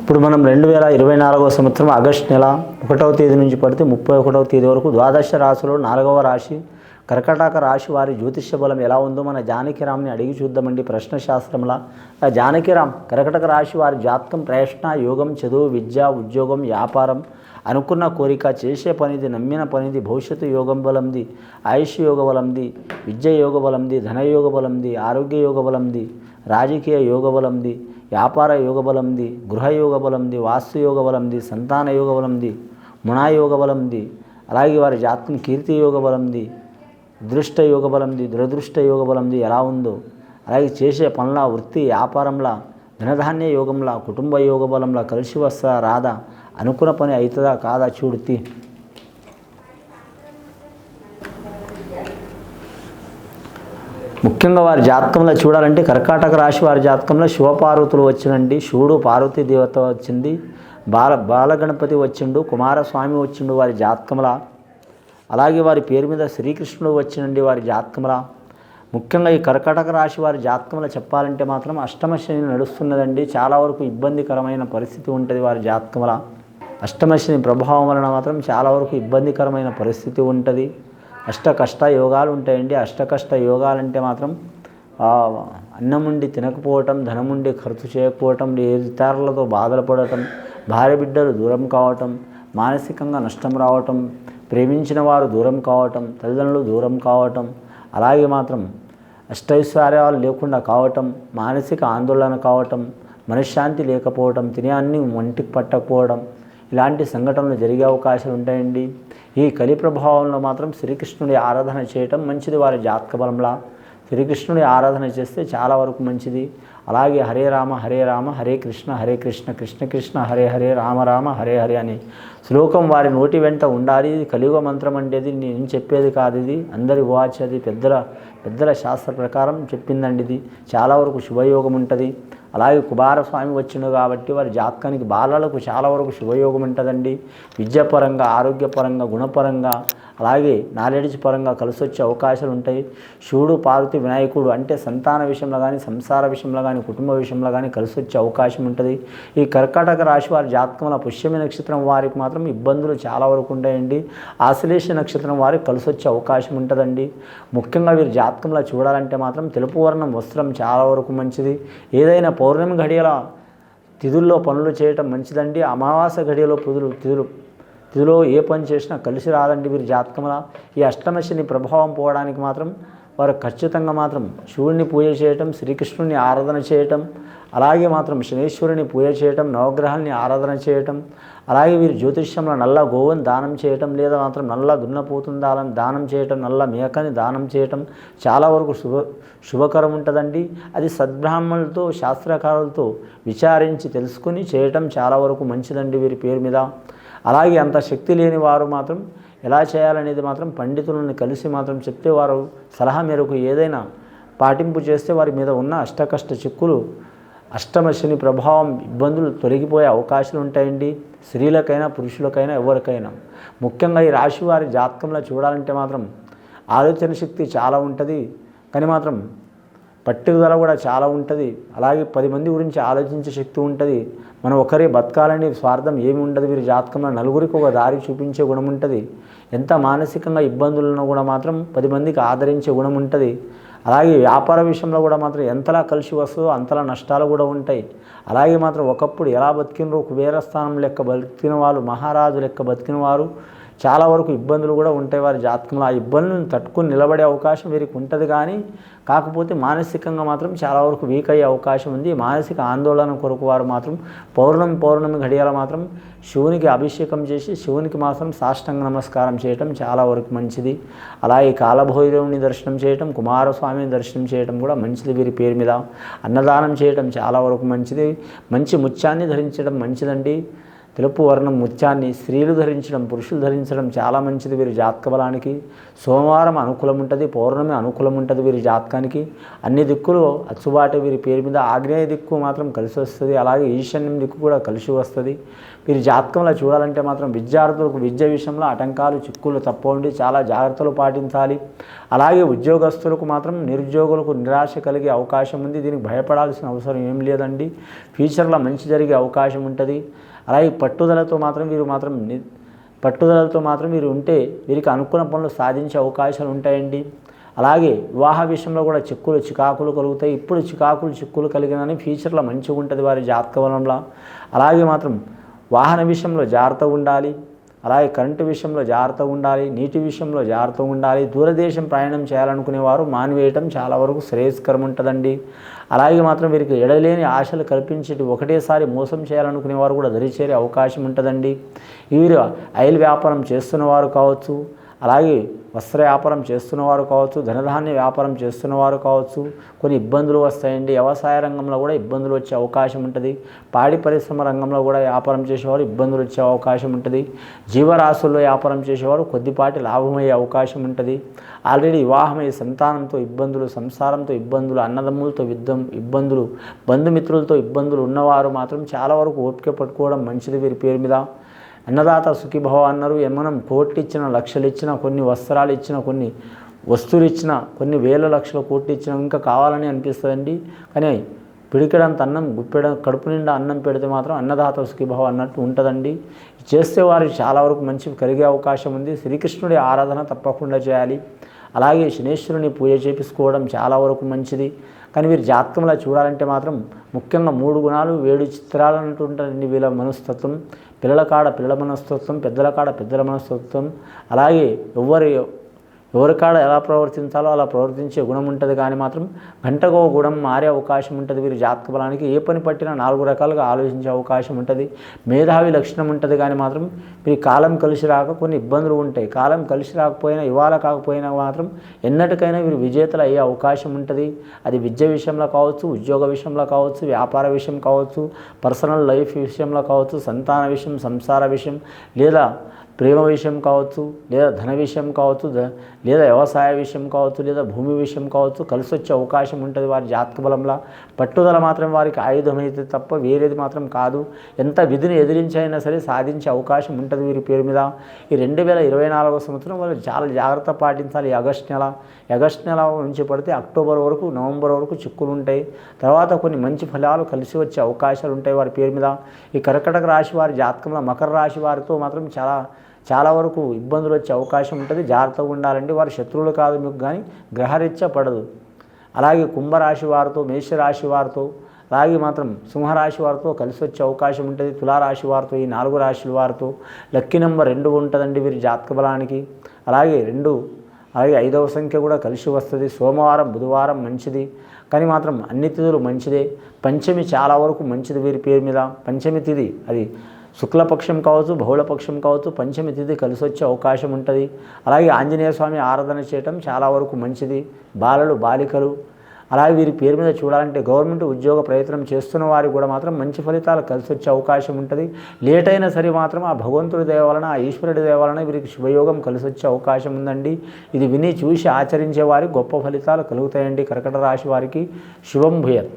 ఇప్పుడు మనం 2024వ సంవత్సరం ఆగస్టు నెల 1వ తేదీ నుంచి పడితే 31వ తేదీ వరకు ద్వాదశ రాశిలో 4వ రాశి కర్కాటక రాశి వారి జ్యోతిష్య బలం ఎలా ఉందో మన జానకిరామ్ని అడిగి చూద్దామండి. ప్రశ్నశాస్త్రంలా జానకిరామ్ కర్కాటక రాశి వారి జాతకం ప్రయత్న యోగం, చదువు, విద్య, ఉద్యోగం, వ్యాపారం, అనుకున్న కోరిక, చేసే పనిది, నమ్మిన పనిది, భవిష్యత్తు యోగం బలంది, ఆయుష్ యోగ బలంది, విద్య యోగ బలంది, ధనయోగ బలంది, ఆరోగ్య యోగ బలంది, రాజకీయ యోగ బలంది, వ్యాపార యోగ బలంది, గృహయోగ బలంది, వాస్తు యోగ బలంది, సంతాన యోగ బలంది, మునాయోగ బలంది, అలాగే వారి జాతకం కీర్తి యోగ బలంది, దృష్ట యోగ బలంది, దురదృష్ట యోగ బలంది ఎలా ఉందో, అలాగే చేసే పనుల, వృత్తి, వ్యాపారంలా, ధనధాన్య యోగంలా, కుటుంబ యోగ బలంలా కలిసి వస్తా రాదా, అనుకున్న పని అవుతుందా కాదా చూడుతి. ముఖ్యంగా వారి జాతకంలో చూడాలంటే కర్కాటక రాశి వారి జాతకంలో శివపార్వతులు వచ్చినండి. శివుడు పార్వతీ దేవత వచ్చింది, బాలగణపతి వచ్చిండు, కుమారస్వామి వచ్చిండు వారి జాతకంలో. అలాగే వారి పేరు మీద శ్రీకృష్ణుడు వచ్చినండి వారి జాతకంలో. ముఖ్యంగా ఈ కర్కాటక రాశి వారి జాతకంలో చెప్పాలంటే మాత్రం అష్టమ శని నడుస్తున్నదండి. చాలా వరకు ఇబ్బందికరమైన పరిస్థితి ఉంటుంది వారి జాతకంలో. అష్టమ శని ప్రభావం వలన మాత్రం చాలా వరకు ఇబ్బందికరమైన పరిస్థితి ఉంటుంది. అష్టకష్ట యోగాలు ఉంటాయండి. అష్టకష్ట యోగాలంటే మాత్రం అన్నముండి తినకపోవటం, ధనముండి ఖర్చు చేయకపోవటం, ఇతరులతో బాధలు పడటం, భార్య బిడ్డలు దూరం కావటం, మానసికంగా నష్టం రావటం, ప్రేమించిన వారు దూరం కావటం, తల్లిదండ్రులు దూరం కావటం, అలాగే మాత్రం అష్టైశ్వర్యాలు లేకుండా కావటం, మానసిక ఆందోళన కావటం, మనశ్శాంతి లేకపోవటం, తినే అన్ని ఒంటికి పట్టకపోవడం, ఇలాంటి సంఘటనలు జరిగే అవకాశాలు ఉంటాయండి. ఈ కలి ప్రభావంలో మాత్రం శ్రీకృష్ణుడి ఆరాధన చేయటం మంచిది వారి జాతక బలంలా. శ్రీకృష్ణుడి ఆరాధన చేస్తే చాలా వరకు మంచిది. అలాగే హరే రామ హరే కృష్ణ కృష్ణ కృష్ణ హరే హరే రామ రామ హరే హరే అనే శ్లోకం వారి నోటి వెంట ఉండాలి. ఇది కలియుగ మంత్రం అంటే నేను చెప్పేది కాదు, ఇది అందరి వాచ్, అది పెద్దల శాస్త్ర ప్రకారం చెప్పిందండి. ఇది చాలా వరకు శుభయోగం ఉంటుంది. అలాగే కుమారస్వామి వచ్చిండు కాబట్టి వారి జాతకానికి బాలలకు చాలా వరకు శుభయోగం ఉంటుందండి. విద్యాపరంగా, ఆరోగ్యపరంగా, గుణపరంగా, అలాగే నాలెడ్జ్ పరంగా కలిసి వచ్చే అవకాశాలు ఉంటాయి. శివుడు పార్వతి వినాయకుడు అంటే సంతాన విషయంలో కానీ, సంసార విషయంలో కానీ, కుటుంబ విషయంలో కానీ కలిసి వచ్చే అవకాశం ఉంటుంది. ఈ కర్కాటక రాశి వారి జాతకంలో పుష్యమి నక్షత్రం వారికి మాత్రం ఇబ్బందులు చాలా వరకు ఉంటాయండి. ఆశ్లేష నక్షత్రం వారికి కలిసి వచ్చే అవకాశం ఉంటుందండి. ముఖ్యంగా వీరి జాతకంలో చూడాలంటే మాత్రం తెలుపు వర్ణం వస్త్రం చాలా వరకు మంచిది. ఏదైనా పౌర్ణమి ఘడియల తిథుల్లో పనులు చేయటం మంచిదండి. అమావాస్య ఘడియలో తిథిలో ఏ పని చేసినా కలిసి రాదండి వీరి జాతకంలో. ఈ అష్టమశని ప్రభావం పోవడానికి మాత్రం వారు ఖచ్చితంగా మాత్రం శివుడిని పూజ చేయటం, శ్రీకృష్ణుని ఆరాధన చేయటం, అలాగే మాత్రం శనేశ్వరుని పూజ చేయటం, నవగ్రహాలని ఆరాధన చేయటం, అలాగే వీరి జ్యోతిష్యంలో నల్ల గోవుని దానం చేయటం, లేదా మాత్రం నల్ల దున్నపోతుని దానం చేయటం, నల్ల మేకని దానం చేయటం చాలా వరకు శుభకరం ఉంటుందండి. అది సద్బ్రాహ్మణులతో, శాస్త్రకారులతో విచారించి తెలుసుకుని చేయటం చాలా వరకు మంచిదండి వీరి పేరు మీద. అలాగే అంత శక్తి లేని వారు మాత్రం ఎలా చేయాలనేది మాత్రం పండితులను కలిసి మాత్రం చెప్తే వారు సలహా మేరకు ఏదైనా పాటింపు చేస్తే వారి మీద ఉన్న అష్టకష్ట చిక్కులు, అష్టమ శని ప్రభావం, ఇబ్బందులు తొలగిపోయే అవకాశాలు ఉంటాయండి. స్త్రీలకైనా పురుషులకైనా ఎవరికైనా. ముఖ్యంగా ఈ రాశి వారి జాతకంలో చూడాలంటే మాత్రం ఆలోచన శక్తి చాలా ఉంటుంది, కానీ మాత్రం పట్టుదల కూడా చాలా ఉంటుంది. అలాగే 10 మంది గురించి ఆలోచించే శక్తి ఉంటుంది. మనం ఒకరే బతకాలని స్వార్థం ఏమి ఉండదు వీరి జాతకంలో. నలుగురికి ఒక దారి చూపించే గుణం ఉంటుంది. ఎంత మానసికంగా ఇబ్బందులను కూడా మాత్రం 10 మందికి ఆదరించే గుణం ఉంటుంది. అలాగే వ్యాపార విషయంలో కూడా మాత్రం ఎంతలా కలిసి వస్తుందో అంతలా నష్టాలు కూడా ఉంటాయి. అలాగే మాత్రం ఒకప్పుడు ఎలా బతికినరో కుబేర స్థానం లెక్క బతికిన వాళ్ళు, మహారాజు లెక్క బతికిన వారు చాలా వరకు ఇబ్బందులు కూడా ఉంటాయి వారి జాతకంలో. ఆ ఇబ్బందులను తట్టుకొని నిలబడే అవకాశం వీరికి ఉంటుంది, కానీ కాకపోతే మానసికంగా మాత్రం చాలా వరకు వీక్ అయ్యే అవకాశం ఉంది. మానసిక ఆందోళన కొరకు వారు మాత్రం పౌర్ణమి ఘడియల మాత్రం శివునికి అభిషేకం చేసి శివునికి మాత్రం సాష్టాంగ నమస్కారం చేయటం చాలా వరకు మంచిది. అలాగే కాలభైరవుని దర్శనం చేయటం, కుమారస్వామిని దర్శనం చేయటం కూడా మంచిది వీరి పేరు మీద. అన్నదానం చేయటం చాలా వరకు మంచిది. మంచి ముత్యాన్ని ధరించడం మంచిదండి. తెలుపు వర్ణం ముత్యాన్ని స్త్రీలు ధరించడం, పురుషులు ధరించడం చాలా మంచిది వీరి జాతక బలానికి. సోమవారం అనుకూలం ఉంటుంది, పౌర్ణమి అనుకూలం ఉంటుంది వీరి జాతకానికి. అన్ని దిక్కులు అచ్చుబాటు వీరి పేరు మీద. ఆగ్నేయ దిక్కు మాత్రం కలిసి వస్తుంది, అలాగే ఈశాన్యం దిక్కు కూడా కలిసి వస్తుంది. వీరి జాతకంలో చూడాలంటే మాత్రం విద్యార్థులకు విద్య విషయంలో ఆటంకాలు, చిక్కులు తప్పవండి. చాలా జాగ్రత్తలు పాటించాలి. అలాగే ఉద్యోగస్తులకు మాత్రం నిరుద్యోగులకు నిరాశ కలిగే అవకాశం ఉంది. దీనికి భయపడాల్సిన అవసరం ఏం లేదండి. ఫ్యూచర్లో మంచి జరిగే అవకాశం ఉంటుంది. అలాగే పట్టుదలతో మాత్రం వీరు ఉంటే వీరికి అనుకున్న పనులు సాధించే అవకాశాలు ఉంటాయండి. అలాగే వివాహ విషయంలో కూడా చికాకులు కలుగుతాయి. ఇప్పుడు చిక్కులు కలిగినని ఫ్యూచర్లో మంచిగా ఉంటుంది వారి జాతక బలంలో. అలాగే మాత్రం వాహన విషయంలో జాగ్రత్తగా ఉండాలి. అలాగే కరెంటు విషయంలో జాగ్రత్తగా ఉండాలి. నీటి విషయంలో జాగ్రత్తగా ఉండాలి. దూరదేశం ప్రయాణం చేయాలనుకునేవారు మానివేయటం చాలా వరకు శ్రేయస్కరం ఉంటుందండి. అలాగే మాత్రం వీరికి ఎడలేని ఆశలు కల్పించేటి ఒకటేసారి మోసం చేయాలనుకునేవారు కూడా దరిచేరే అవకాశం ఉంటుందండి. వీరు ఆయిల్ వ్యాపారం చేస్తున్నవారు కావచ్చు, అలాగే వస్త్ర వ్యాపారం చేస్తున్నవారు కావచ్చు, ధనధాన్య వ్యాపారం చేస్తున్నవారు కావచ్చు, కొన్ని ఇబ్బందులు వస్తాయండి. వ్యవసాయ రంగంలో కూడా ఇబ్బందులు వచ్చే అవకాశం ఉంటుంది. పాడి పరిశ్రమ రంగంలో కూడా వ్యాపారం చేసేవారు ఇబ్బందులు వచ్చే అవకాశం ఉంటుంది. జీవరాశుల్లో వ్యాపారం చేసేవారు కొద్దిపాటి లాభమయ్యే అవకాశం ఉంటుంది. ఆల్రెడీ వివాహమయ్యే సంతానంతో ఇబ్బందులు, సంసారంతో ఇబ్బందులు, అన్నదమ్ములతో ఇబ్బందులు, బంధుమిత్రులతో ఇబ్బందులు ఉన్నవారు మాత్రం చాలా వరకు ఓపిక పట్టుకోవడం మంచిది వీరి పేరు మీద. అన్నదాత సుఖీభవ అన్నారు. మనం కోట్లు ఇచ్చిన, లక్షలు ఇచ్చిన, కొన్ని వస్త్రాలు ఇచ్చిన, కొన్ని వస్తువులు ఇచ్చిన, కొన్ని వేల లక్షల కోట్లు ఇచ్చిన ఇంకా కావాలని అనిపిస్తుందండి. కానీ పిడికెడంత అన్నం కడుపు నిండా అన్నం పెడితే మాత్రం అన్నదాత సుఖీభవ అన్నట్టు ఉంటుందండి. చేస్తే వారికి చాలా వరకు మంచి కలిగే అవకాశం ఉంది. శ్రీకృష్ణుడి ఆరాధన తప్పకుండా చేయాలి. అలాగే శనేశ్వరుని పూజ చేపించుకోవడం చాలా వరకు మంచిది. కానీ వీరి జాతకంలో చూడాలంటే మాత్రం ముఖ్యంగా 3 గుణాలు 7 చిత్రాలు అంటూ ఉంటారండి వీళ్ళ మనస్తత్వం. పిల్లల కాడ పిల్లల మనస్తత్వం, పెద్దల కాడ పెద్దల మనస్తత్వం. అలాగే ఎవరి కాడ ఎలా ప్రవర్తించాలో అలా ప్రవర్తించే గుణం ఉంటుంది. కానీ మాత్రం గంటకో గుణం మారే అవకాశం ఉంటుంది. వీరి జాతక బలానికి ఏ పని పట్టినా 4 రకాలుగా ఆలోచించే అవకాశం ఉంటుంది. మేధావి లక్షణం ఉంటుంది. కానీ మాత్రం వీరి కాలం కలిసి రాక కొన్ని ఇబ్బందులు ఉంటాయి. కాలం కలిసి రాకపోయినా, ఇవాళ కాకపోయినా మాత్రం ఎన్నటికైనా వీరు విజేతలు అయ్యే అవకాశం ఉంటుంది. అది విద్య విషయంలో కావచ్చు, ఉద్యోగ విషయంలో కావచ్చు, వ్యాపార విషయం కావచ్చు, పర్సనల్ లైఫ్ విషయంలో కావచ్చు, సంతాన విషయం, సంసార విషయం, లేదా ప్రేమ విషయం కావచ్చు, లేదా ధన విషయం కావచ్చు, లేదా వ్యవసాయ విషయం కావచ్చు, లేదా భూమి విషయం కావచ్చు, కలిసి వచ్చే అవకాశం ఉంటుంది వారి జాతక బలంలో. పట్టుదల మాత్రం వారికి ఆయుధమైతే తప్ప వేరేది మాత్రం కాదు. ఎంత విధిని ఎదిరించైనా సరే సాధించే అవకాశం ఉంటుంది వీరి పేరు మీద. ఈ 2024 సంవత్సరం వాళ్ళు చాలా జాగ్రత్త పాటించాలి. ఆగస్టు నెల నుంచి పడితే అక్టోబర్ వరకు, నవంబర్ వరకు చిక్కులు ఉంటాయి. తర్వాత కొన్ని మంచి ఫలాలు కలిసి వచ్చే అవకాశాలు ఉంటాయి వారి పేరు మీద. ఈ కర్కటక రాశి వారి జాతకంలో మకర రాశి వారితో మాత్రం చాలా వరకు ఇబ్బందులు వచ్చే అవకాశం ఉంటుంది. జాగ్రత్తగా ఉండాలండి. వారి శత్రువులు కాదు మీకు, కానీ గ్రహరీత్యా పడదు. అలాగే కుంభరాశి వారితో, మేషరాశి వారితో, అలాగే మాత్రం సింహరాశి వారితో కలిసి వచ్చే అవకాశం ఉంటుంది. తులారాశి వారితో, ఈ 4 రాశుల వారితో లక్కీ నెంబర్ 2 ఉంటుందండి వీరి జాతక బలానికి. అలాగే 2, అలాగే 5వ సంఖ్య కూడా కలిసి వస్తుంది. సోమవారం, బుధవారం మంచిది. కానీ మాత్రం అన్ని తిథులు మంచిదే. పంచమి చాలా వరకు మంచిది వీరి పేరు మీద. పంచమి తిథి అది శుక్లపక్షం కావచ్చు, బహుళపక్షం కావచ్చు, పంచమి తిథి కలిసి వచ్చే అవకాశం ఉంటుంది. అలాగే ఆంజనేయ స్వామి ఆరాధన చేయటం చాలా వరకు మంచిది. బాలికలు అలాగే వీరి పేరు మీద చూడాలంటే గవర్నమెంట్ ఉద్యోగ ప్రయత్నం చేస్తున్న వారికి కూడా మాత్రం మంచి ఫలితాలు కలిసి వచ్చే అవకాశం ఉంటుంది. లేట్ అయినా సరే మాత్రం ఆ భగవంతుడి దయ వలన, ఆ ఈశ్వరుడి దయ వలన వీరికి శుభయోగం కలిసి వచ్చే అవకాశం ఉందండి. ఇది విని చూసి ఆచరించే వారికి గొప్ప ఫలితాలు కలుగుతాయండి. కర్కట రాశి వారికి శుభం భూయాత్.